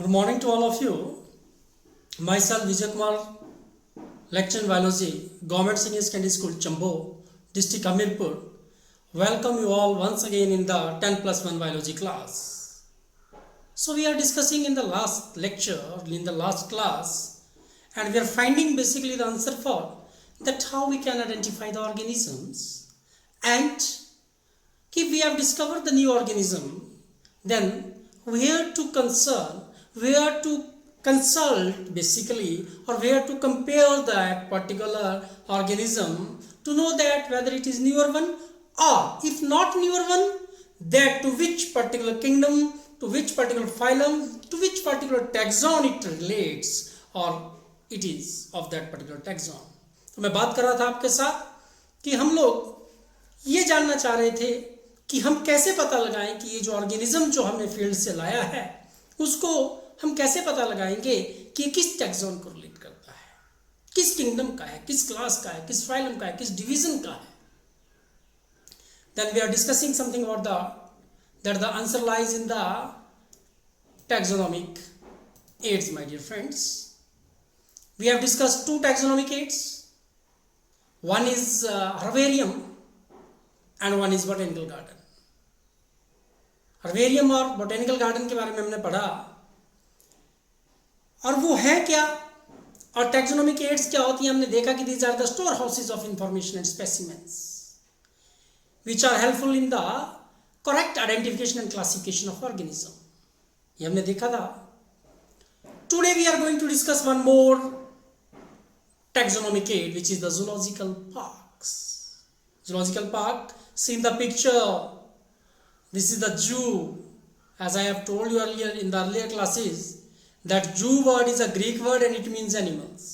Good morning to all of you. Myself Vijay Kumar, lecturer in biology, Government Senior Secondary School, Chambo, District Hamirpur. Welcome you all once again in the 10+1 biology class. So we are discussing in the last lecture, in the last class, and we are finding basically the answer for that how we can identify the organisms, and if we have discovered the new organism, then where to consult basically, or where to compare that particular organism to know that whether it is newer one, or if not newer one, that to which particular kingdom, to which particular phylum, to which particular taxon it relates, or it is of that particular taxon. तो मैं बात कर रहा था आपके साथ कि हम लोग ये जानना चाह रहे थे कि हम कैसे पता लगाएं कि ये जो ऑर्गेनिज्म जो हमने फील्ड से लाया है उसको हम कैसे पता लगाएंगे कि ये किस टैक्सोन को रिलेट करता है, किस किंगडम का है, किस क्लास का है, किस फाइलम का है, किस डिवीजन का है. Then we are discussing something about that the answer lies in the taxonomic aids, my dear friends. We have discussed two taxonomic aids. One is herbarium and one is botanical garden. Herbarium और botanical garden के बारे में हमने पढ़ा, और वो है क्या, और टैक्सोनॉमिक एड्स क्या होती है. हमने देखा कि these are the store houses of information and specimens which are helpful in the correct identification and classification of organism. ये हमने देखा था. Today we are going to discuss one more taxonomic aid, which is the zoological parks. Zoological park, see in the picture, this is the zoo. As I have told you earlier in the earlier classes, that zoo word is a Greek word and it means animals.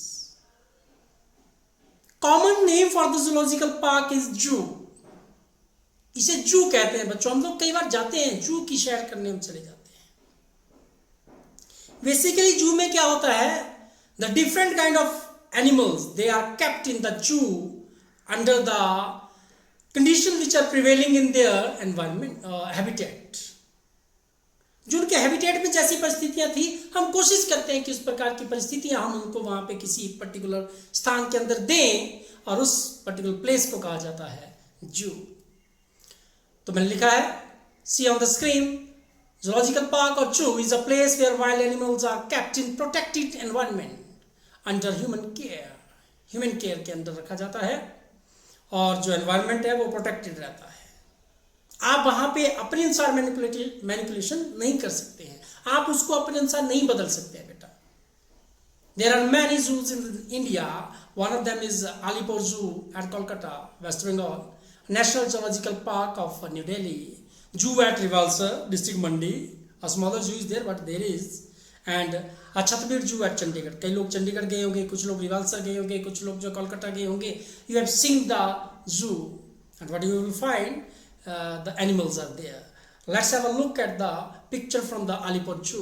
Common name for the zoological park is zoo. इसे जू कहते हैं बच्चों. हम लोग कई बार जाते हैं जू की सैर करने, हम चले जाते हैं. बेसिकली जू में क्या होता है, the different kind of animals, they are kept in the zoo under the conditions which are prevailing in their environment, habitat. जो उनके हैबिटेट में जैसी परिस्थितियां थी, हम कोशिश करते हैं कि उस प्रकार की परिस्थितियां हम उनको वहां पे किसी पर्टिकुलर स्थान के अंदर दें, और उस पर्टिकुलर प्लेस को कहा जाता है जू. तो मैंने लिखा है, see on the screen, zoological park or zoo is a place where wild animals are kept in protected environment under human care के अंदर रखा जाता है, और जो एनवायरनमेंट है वो प्रोटेक्टेड रहता है. आप वहां पे अपने अनुसार मैनिपुलेशन नहीं कर सकते हैं, आप उसको अपने अनुसार नहीं बदल सकते हैं बेटा. There are many zoos in India. One of them is Alipur zoo at Kolkata, West Bengal, national zoological park of New Delhi, zoo at Rewalsar, district Mandi. A smaller zoo is there but there is, and Chhatbir zoo at Chandigarh. कई लोग चंडीगढ़ गए होंगे, कुछ लोग रिवाल्सर गए होंगे, कुछ लोग जो कोलकाता गए होंगे. You have seen the zoo and what you will find, the animals are there. Let's have a look at the picture from the Alipur zoo.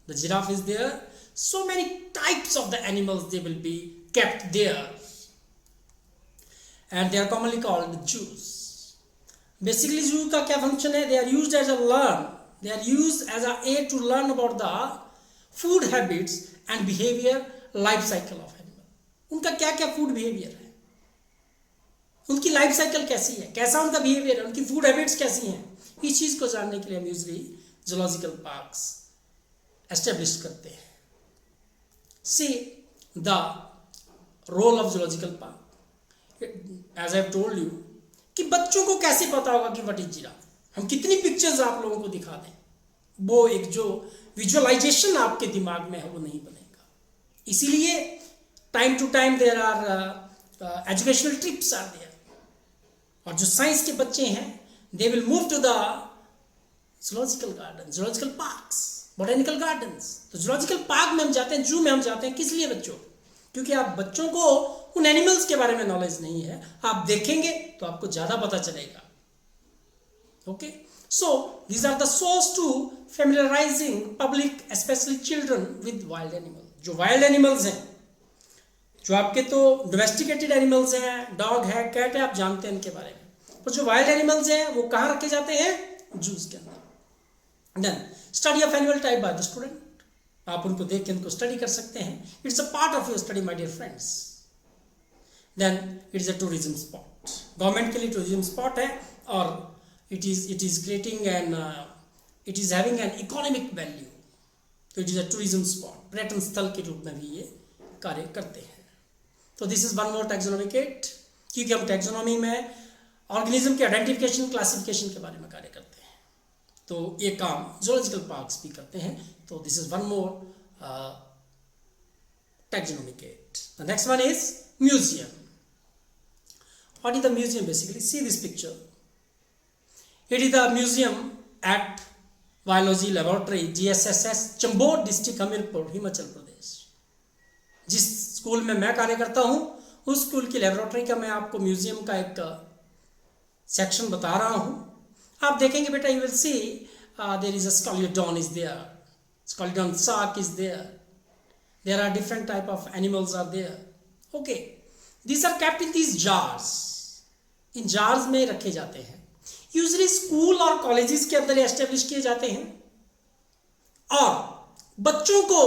The giraffe is there. So many types of the animals they will be kept there, and they are commonly called zoos. Basically zoo का क्या function है, they are used as a aid to learn about the food habits and behaviour, life cycle of animal. उनका क्या क्या food behaviour है, उनकी life cycle कैसी है, कैसा उनका बिहेवियर है, उनकी फूड हैबिट्स कैसी हैं, इस चीज को जानने के लिए हम यूजली जूलॉजिकल पार्क्स एस्टेब्लिश करते हैं. See the role of zoological park. As I have told you कि बच्चों को कैसे पता होगा कि व्हाट इज जिराफ. हम कितनी पिक्चर्स आप लोगों को दिखा दें, वो एक जो विजुअलाइजेशन आपके दिमाग में है वो नहीं बनेगा. इसीलिए time to time there are educational trips are there, और जो साइंस के बच्चे हैं they will move to the zoological garden, zoological parks, botanical gardens. तो जूलॉजिकल पार्क में हम जाते हैं, जू में हम जाते हैं, किस लिए बच्चों, क्योंकि आप बच्चों को उन एनिमल्स के बारे में नॉलेज नहीं है. आप देखेंगे तो आपको ज्यादा पता चलेगा. Okay, so these are the source to familiarizing public, especially children, with wild animals. जो wild animals हैं, जो आपके तो domesticated animals हैं, डॉग है, कैट है, आप जानते हैं इनके बारे में, पर जो wild animals हैं वो कहाँ रखे जाते हैं, जूस के अंदर. Then study of animal type by the student. आप उनको देख के उनको स्टडी कर सकते हैं. It's a part of your study my dear friends. Then it is a tourism spot. Government के लिए टूरिज्म स्पॉट है और it is creating an it is having an economic value. तो it is a tourism spot, पर्यटन स्थल के रूप में भी ये कार्य करते हैं. तो this is one more taxonomic aid, क्योंकि हम टैक्सोनॉमी में ऑर्गेनिज्म के आइडेंटिफिकेशन, क्लासिफिकेशन के बारे में कार्य करते हैं. तो ये काम जूलॉजिकल पार्क्स भी करते हैं. तो this is one more taxonomic aid. The next one is museum. What is the museum basically? See this picture. It is the museum at Biology Laboratory GSSS Chambor district Hamirpur Himachal Pradesh. जिस स्कूल में मैं कार्य करता हूँ उस स्कूल की लेबोरेटरी का मैं आपको म्यूजियम का एक सेक्शन बता रहा हूँ. आप देखेंगे बेटा, you will see there is a scoliodon is there, scoliodon shark is there, there are different type of animals are there. Okay, these are kept in these jars. इन जार्स में रखे जाते हैं. यूजली स्कूल और colleges के अंदर establish किए जाते हैं और बच्चों को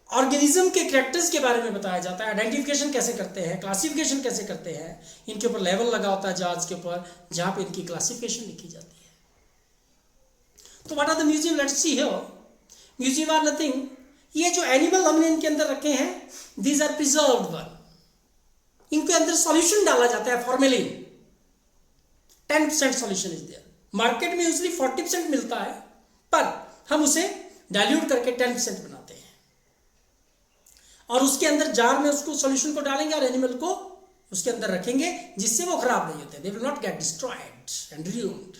ऑर्गेनिज्म के कैरेक्टर्स के बारे में बताया जाता है. आइडेंटिफिकेशन कैसे करते हैं, क्लासिफिकेशन कैसे करते हैं, इनके ऊपर लेवल लगा होता है जार्स के ऊपर जहां पे इनकी क्लासिफिकेशन लिखी जाती है. तो what are the museum? Let's see here. Museum are nothing. ये जो एनिमल हमने इनके अंदर रखे हैं, दीज आर प्रिजर्व्ड वन. इनके अंदर सॉल्यूशन डाला जाता है, formalin. 10% solution is there. Market में यूजली 40% मिलता है, पर हम उसे डाइल्यूट करके 10% बनाते हैं और उसके अंदर जार में उसको सॉल्यूशन को डालेंगे और एनिमल को उसके अंदर रखेंगे जिससे वो खराब नहीं होते. They will not get destroyed and ruined.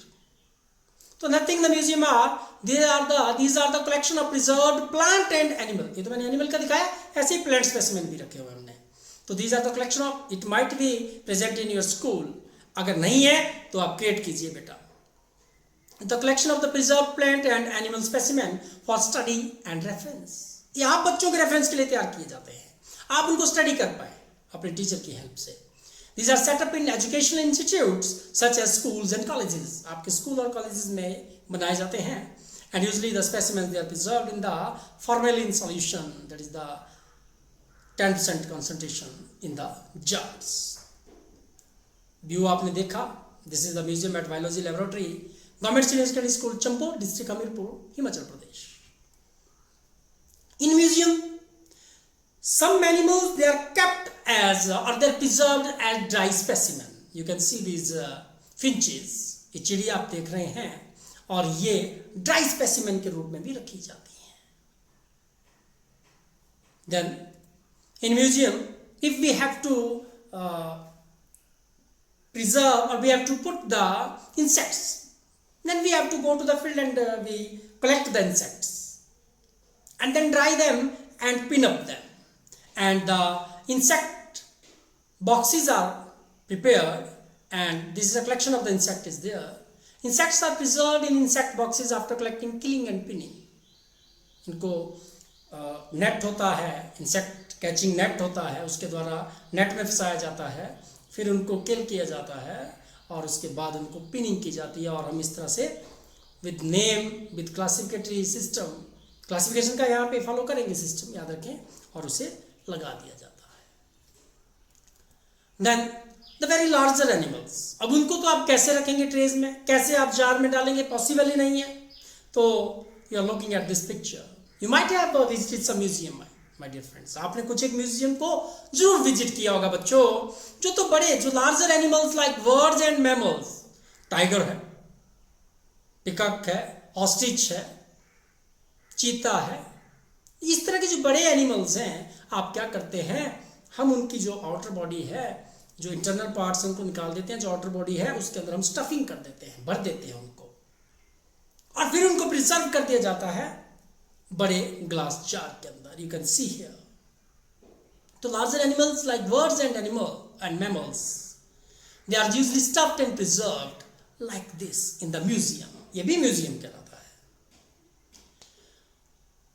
तो nothing the museum are these are the collection of preserved plant and animal. ये तो मैंने एनिमल का दिखाया, ऐसे ही प्लांट स्पेसिमेन भी रखे हुए हमने. तो these are the collection of, it might be present in your school. अगर नहीं है तो आप क्रिएट कीजिए बेटा. The collection of the preserve plant and animal specimen for study and reference. ये आप बच्चों के रेफरेंस के लिए तैयार किए जाते हैं, आप उनको स्टडी कर पाए अपने टीचर की हेल्प से. These are set up in educational institutes such as schools and colleges. आपके स्कूल और कॉलेजेस में बनाए जाते हैं. And usually the specimen they are preserved in the formalin solution, that is the 10% concentration in the jars. View आपने देखा. This is the museum at biology laboratory, government senior secondary school Chambor district Hamirpur Himachal Pradesh. In museum, some animals they are kept as or they are preserved as dry specimen. You can see these finches. ये चिड़िया आप देख रहे हैं और ये dry specimen के रूप में भी रखी जाती हैं. Then in museum, if we have to preserve or we have to put the insects, then we have to go to the field and we collect the insects and then dry them and pin up them. And the insect boxes are prepared and this is a collection of the insect is there. Insects are preserved in insect boxes after collecting, killing and pinning. इनको net होता है, insect catching net होता है, उसके द्वारा net में फंसाया जाता है, फिर उनको किल किया जाता है और उसके बाद उनको पिनिंग की जाती है. और हम इस तरह से with name, with classificatory system, classification का यहाँ पे फॉलो करेंगे सिस्टम, याद रखें, और उसे लगा दिया जाता है. Then the very larger animals. अब उनको तो आप कैसे रखेंगे ट्रेज में, कैसे आप जार में डालेंगे, पॉसिबल ही नहीं है. तो you are looking at this picture. You might have visited some museum my dear friends. आपने कुछ एक म्यूजियम को जरूर विजिट किया होगा बच्चों, जो तो बड़े, जो larger animals like birds and mammals, tiger है, पिकॉक है, ऑस्ट्रिच है, चीता है, इस तरह के जो बड़े एनिमल्स हैं, आप क्या करते हैं, हम उनकी जो आउटर बॉडी है, जो इंटरनल पार्ट्स उनको निकाल देते हैं, जो आउटर बॉडी है उसके अंदर हम स्टफिंग कर देते हैं, भर देते हैं उनको, और फिर उनको प्रिजर्व कर दिया जाता है बड़े ग्लास जार के अंदर. You can see here. तो larger animals like birds and mammals, they are usually stuffed and preserved like this in the museum. ये भी म्यूजियम कहलाता है.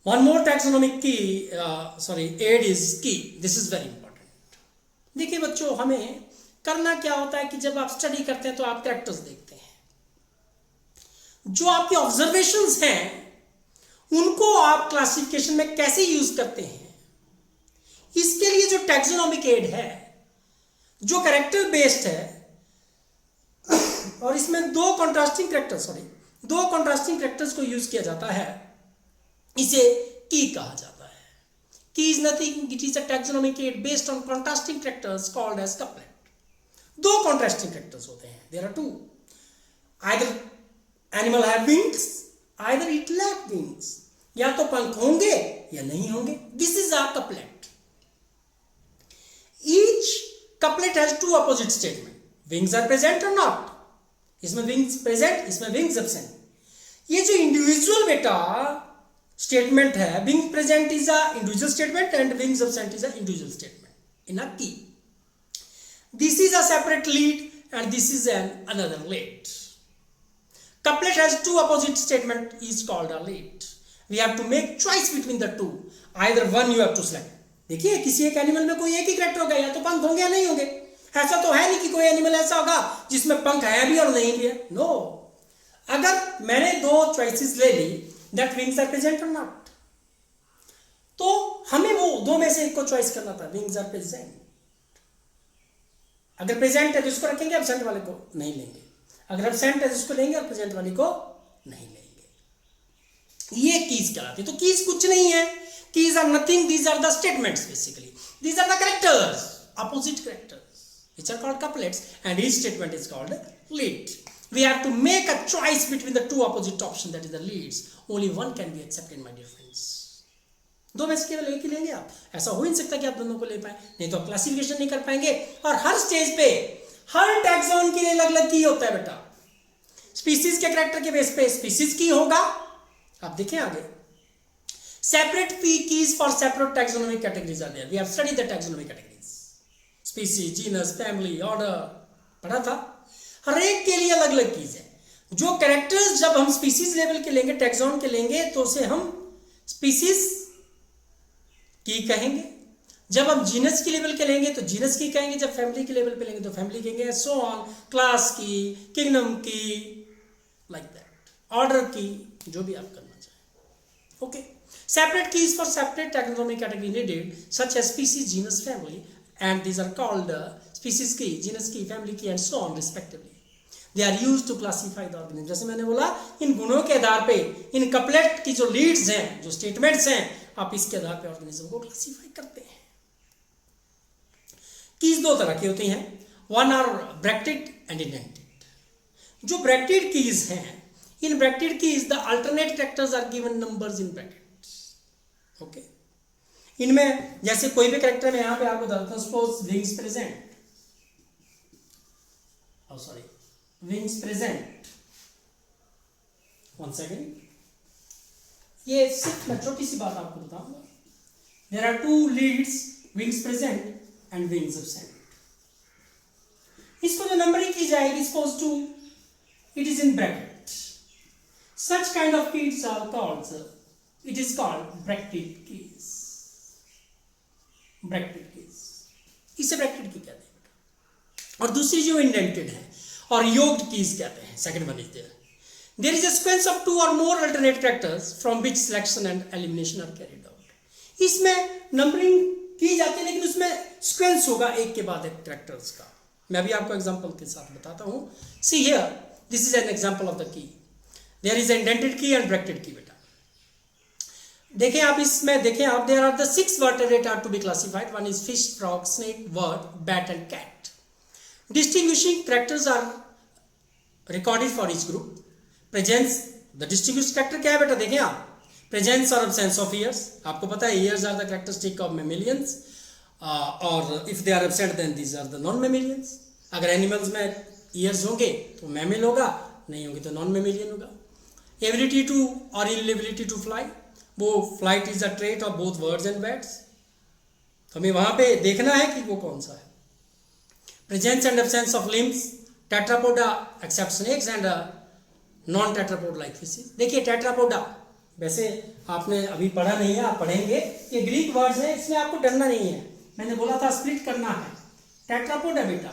One more taxonomic key aid is key. This is very important. देखिए बच्चों, हमें करना क्या होता है कि जब आप स्टडी करते हैं तो आप कैरेक्टर्स देखते हैं. जो आपके ऑब्जर्वेशंस हैं उनको आप क्लासिफिकेशन में कैसे यूज करते हैं, इसके लिए जो टैक्सोनॉमिक एड है, जो कैरेक्टर बेस्ड है, और इसमें दो कॉन्ट्रास्टिंग कैरेक्टर्स को यूज किया जाता है, इसे की कहा जाता है. Key is nothing, it is a taxonomic aid based on contrasting characters called as couplet. दो कॉन्ट्रास्टिंग कैरेक्टर्स होते हैं, there are two. Either animal have wings, either it lack wings. या तो पंख होंगे या नहीं होंगे. This is our couplet. Each couplet has two opposite statement. Wings are present or not. इसमें wings present, इसमें wings absent. ये जो individual बेटा statement है, wings present is a individual statement and wings absent is a individual statement in a key. This is a separate lead and this is another lead. Couplet has two opposite statement is called a lead. We have to make choice between the two. Either one you have to select. देखिए किसी एक animal में कोई एक ही character होगा, या तो पंख होंगे या नहीं होंगे. ऐसा तो है नहीं कि कोई एनिमल ऐसा होगा जिसमें पंख है भी और नहीं भी है. नो. अगर मैंने दो चॉइसेस ले ली, दैट विंग्स आर प्रेजेंट और नॉट, तो हमें वो दो में से एक को चॉइस करना था. Wings are present. अगर प्रेजेंट है तो इसको रखेंगे, एब्सेंट वाले को नहीं लेंगे. अगर एब्सेंट है तो इसको लेंगे और प्रेजेंट वाले को नहीं लेंगे. ये कीज कहलाती है. तो कीज कुछ नहीं है. Keys are nothing. These are the statements basically. These are the characters, opposite characters, which are called couplets, and each statement is called lead. We have to make a choice between the two opposite options, that is the leads. Only one can be accepted, my dear friends. दो में से केवल एक ही लेंगे आप. ऐसा हो ही नहीं सकता कि आप दोनों को ले पाए, नहीं तो आप क्लासिफिकेशन नहीं कर पाएंगे. और हर स्टेज पे हर टैक्सॉन के लिए अलग अलग की होता है बेटा. स्पीसीज के कैरेक्टर के बेस पे स्पीसीज की होगा. आप देखें आगे. Separate keys for separate taxonomic categories are there. We have studied the taxonomic categories. Species, genus, family, order. पढ़ा था. हर एक के लिए अलग अलग कीज है. जो कैरेक्टर्स जब हम स्पीसीज लेवल के लेंगे, टैक्सॉन के लेंगे, तो उसे हम स्पीसीज की कहेंगे. जब हम जीनस की लेवल के लेंगे तो जीनस की कहेंगे. जब फैमिली के लेवल पे लेंगे तो फैमिली कहेंगे. So on. क्लास की, किंगडम की, लाइक दैट. ऑर्डर की, जो भी आप करना चाहें. Okay. Separate keys for separate taxonomic category needed, such as species, genus, family, and these are called species key, genus key, family key, and so on respectively. They are used to classify the organism. जैसे मैंने बोला, इन गुणों के आधार पे, इन couplet की जो Leeds हैं, जो स्टेटमेंट्स हैं, आप इसके आधार पे ऑर्गेनिज्म को क्लासीफाई करते हैं. कीज दो तरह की होती हैं. One are bracketed and indented. जो ब्रैकेटेड कीज हैं, in bracketed keys the alternate characters are given numbers in bracket. Okay. इनमें जैसे कोई भी कैरेक्टर में यहां पे आपको बताता हूं. Suppose wings present, wings present. One second. ये सिर्फ मैं छोटी सी बात आपको बताऊंगा. There are two leads, wings present and wings absent. इसको जो नंबरिंग की जाएगी, suppose two it is in bracket. Such kind of keys are called, it is called bracketed keys. Bracketed keys, इसे bracketed की कहते हैं. और दूसरी जो इंडेंटेड है और योग्ड कीज कहते हैं. Second one is there. There is a sequence of two or more alternate characters from which selection and elimination are carried out. इसमें नंबरिंग की जाती है, लेकिन उसमें सीक्वेंस होगा एक के बाद एक कैरेक्टर्स का. मैं अभी आपको एग्जांपल के साथ बताता हूं. See here, this is an example of the key. There is an indented key and bracketed key. देखें आप इसमें, देखें आप. There are the 6 vertebrate are to be classified. One is fish, frog, snake, bird, bat and cat. Distinguishing characters are recorded for each group. Presence, the distinguished character क्या है बेटा? देखें आप. Presence or absence of ears. आपको पता है ears are the characteristic of mammalians. और if they are absent then these are the non-mammalians. अगर animals में ears होंगे तो mammal होगा, नहीं होंगे तो non-mammalian होगा. Ability to or inability to fly. वो flight is a trait of both birds and bats. हमें वहां पे देखना है कि वो कौन सा है. Presence and absence of limbs. Tetrapoda except snakes and non tetrapod like fishes. देखिए टेट्रापोडा वैसे आपने अभी पढ़ा नहीं है, आप पढ़ेंगे. ये ग्रीक वर्ड्स है, इसमें आपको डरना नहीं है. मैंने बोला था स्प्लिट करना है. टेट्रापोडा बेटा.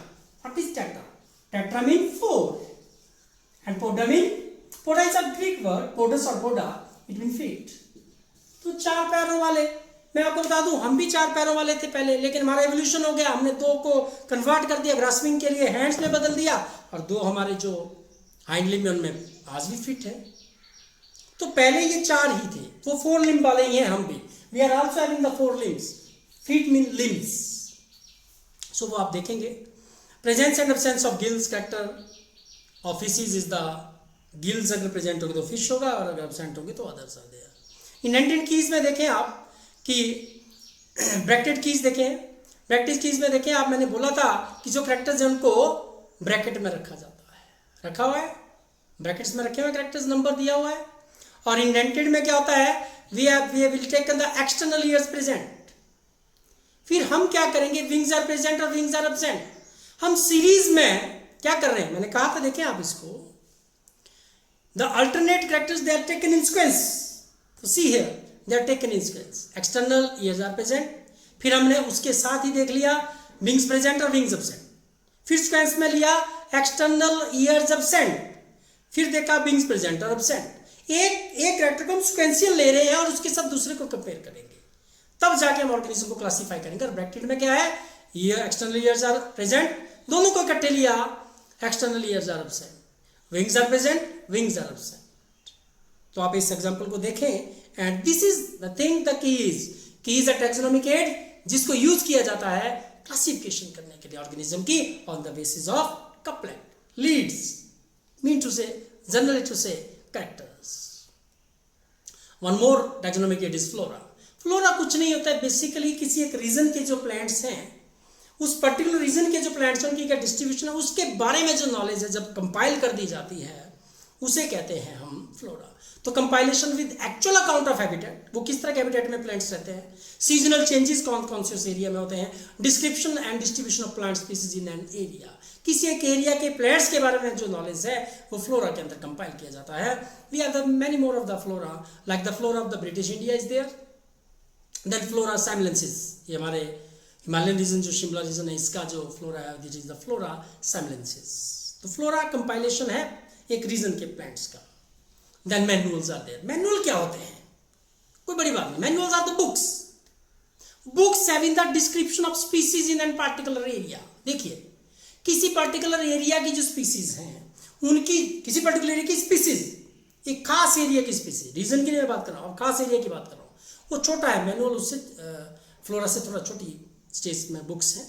What is tetra? Tetra mean 4 and poda mean, poda is a Greek word. Podos और पोडा between feet. तो 4 पैरों वाले, मैं आपको बता दूं हम भी 4 पैरों वाले थे पहले, लेकिन हमारा एवोल्यूशन हो गया, हमने 2 को कन्वर्ट कर दिया, ग्रास्पिंग के लिए हैंड्स में बदल दिया, और 2 हमारे जो हाइंड लिम्ब में उनमें आज भी फिट है। तो पहले ये 4 ही थे, वो 4 लिम्ब वाले ही हैं हम भी। We are also having the 4 limbs, feet mean limbs. So वो आप देखेंगे। Presence and absence of gills, character of fishes is the gills अगर प्रेजेंट होगी तो फिश होगा, और अगर एब्सेंट होगी तो others are there. Indented keys में देखें आप कि ब्रैकेटेड कीज देखें, ब्रैकेटेड कीज में देखें आप, मैंने बोला था कि जो कैरेक्टर्स हैं उनको ब्रैकेट में रखा जाता है, रखा हुआ है, ब्रैकेट्स में रखे हुए कैरेक्टर्स, नंबर दिया हुआ है। और इंडेंटेड में क्या होता है, we will taken the external ears present. फिर हम क्या करेंगे, विंग्स आर प्रेजेंट और विंग्स आर एब्सेंट। हम सीरीज में क्या कर रहे हैं, मैंने कहा था, देखें आप इसको, the alternate characters they are taken in sequence. तो see here they are taken in sequence, external ears are present, फिर हमने उसके साथ ही देख लिया विंग्स प्रेजेंट और विंग्स एब्सेंट, फिर सीक्वेंस में लिया एक्सटर्नल ईयर्स एब्सेंट, फिर देखा विंग्स प्रेजेंट और एब्सेंट। एक कैरेक्टर को हम सीक्वेंशियल ले रहे हैं और उसके साथ दूसरे को कंपेयर करेंगे, तब जाके हम ऑर्गेनिज्म को क्लासिफाई करेंगे। और ब्रैकेट में क्या है, ये एक्सटर्नल ईयर्स आर प्रेजेंट, दोनों को इकट्ठे लिया, external ears are absent, wings are present, wings are absent. तो आप इस एग्जांपल को देखें, and this is the thing, the key is a taxonomic aid, जिसको यूज किया जाता है क्लासिफिकेशन करने के लिए ऑर्गेनिज्म की, on the basis of couplet, leads, mean to say, generally to say, characters. One more taxonomic aid is flora. Flora कुछ नहीं होता है, बेसिकली किसी एक रीजन के जो प्लांट्स हैं, उस पर्टिकुलर रीजन के जो प्लांट्स हैं उनकी क्या डिस्ट्रीब्यूशन है, उसके बारे में जो नॉलेज है जब कंपाइल कर दी जाती है, उसे कहते हैं हम फ्लोरा। तो compilation with actual account of habitat, वो किस तरह के हैबिटेट में प्लांट्स रहते हैं, सीजनल चेंजेस कौन कौन से उस एरिया में होते हैं, description and distribution of plant species in an area, किसी एक एरिया के प्लांट्स के बारे में जो नॉलेज है वो फ्लोरा के अंदर कंपाइल किया जाता है। We are the many more of the flora, like the flora of the British India is there, then flora simlensis, ये हमारे हिमालयन रीजन जो शिमला रीजन है इसका जो फ्लोरा है, this is the flora Simlensis. तो फ्लोरा कंपाइलेशन है एक रीजन के प्लांट्स का। Then manuals are there. Manual क्या होते हैं, कोई बड़ी बात नहीं, manuals are the books, books having the description of species in an particular area. देखिए किसी पर्टिकुलर एरिया की जो स्पीसीज हैं, उनकी किसी पर्टिकुलर एरिया की स्पीसीज, एक खास एरिया की स्पीसीज, रीजन की नहीं बात कर रहा हूँ, खास एरिया की बात कर रहा हूँ, वो छोटा है, मैनुअल उससे फ्लोरा से थोड़ा छोटी स्टेज में बुक्स हैं,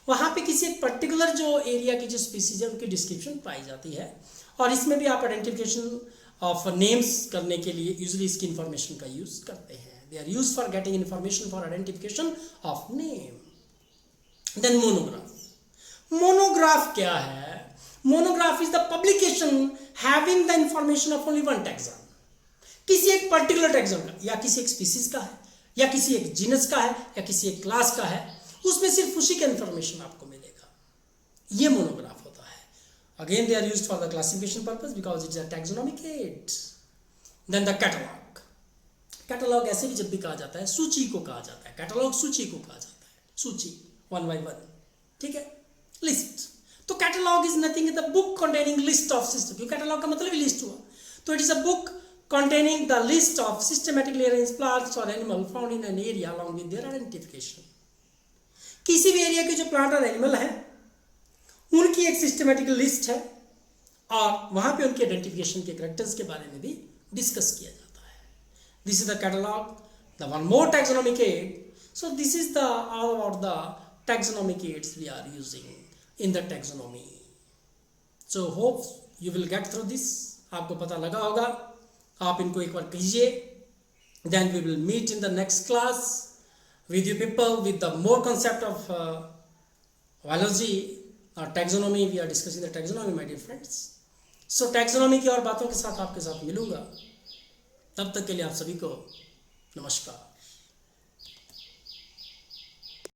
वहाँ पे किसी एक पर्टिकुलर जो एरिया की जो स्पीसीज है उनकी डिस्क्रिप्शन पाई जाती है। और इसमें भी आप आइडेंटिफिकेशन ऑफ नेम्स करने के लिए यूजली इसकी इंफॉर्मेशन का यूज करते हैं। They are use for getting information for identification of name. Then monograph. Monograph क्या है, monograph is the publication having the information of only one taxon, किसी एक पर्टिकुलर टैक्सन का, या किसी एक स्पीसीज का है, या किसी एक जीनस का है, या किसी एक क्लास का है, उसमें सिर्फ उसी का इंफॉर्मेशन आपको मिलेगा, ये मोनोग्राफ होता है। Again they are used for the classification purpose because it is a taxonomic aid. Then the catalogue. Catalogue ऐसे भी जब भी कहा जाता है, सूची को कहा जाता है, कैटलॉग सूची को कहा जाता है, सूची 1 by 1, ठीक है, लिस्ट। तो catalogue is nothing the book containing list of system, क्योंकि कैटलॉग का मतलब ही लिस्ट हुआ, तो it is a book containing the list of systematically arranged plants or animal found in an area along with their identification। किसी भी area के जो plant और एनिमल हैं उनकी एक सिस्टमेटिक लिस्ट है और वहां पे उनके आइडेंटिफिकेशन के कैरेक्टर्स के बारे में भी डिस्कस किया जाता है। This is the catalogue, the one more taxonomic aid. So this is the all about the taxonomic aids we are using in the taxonomy. So hope you will get through this. आपको पता लगा होगा, आप इनको एक बार कीजिए। Then we will meet in the next class with you people with the more concept of biology or taxonomy. We are discussing the taxonomy, my dear friends. So taxonomy की और बातों के साथ आपके साथ मिलूंगा। तब तक के लिए आप सभी को नमस्कार।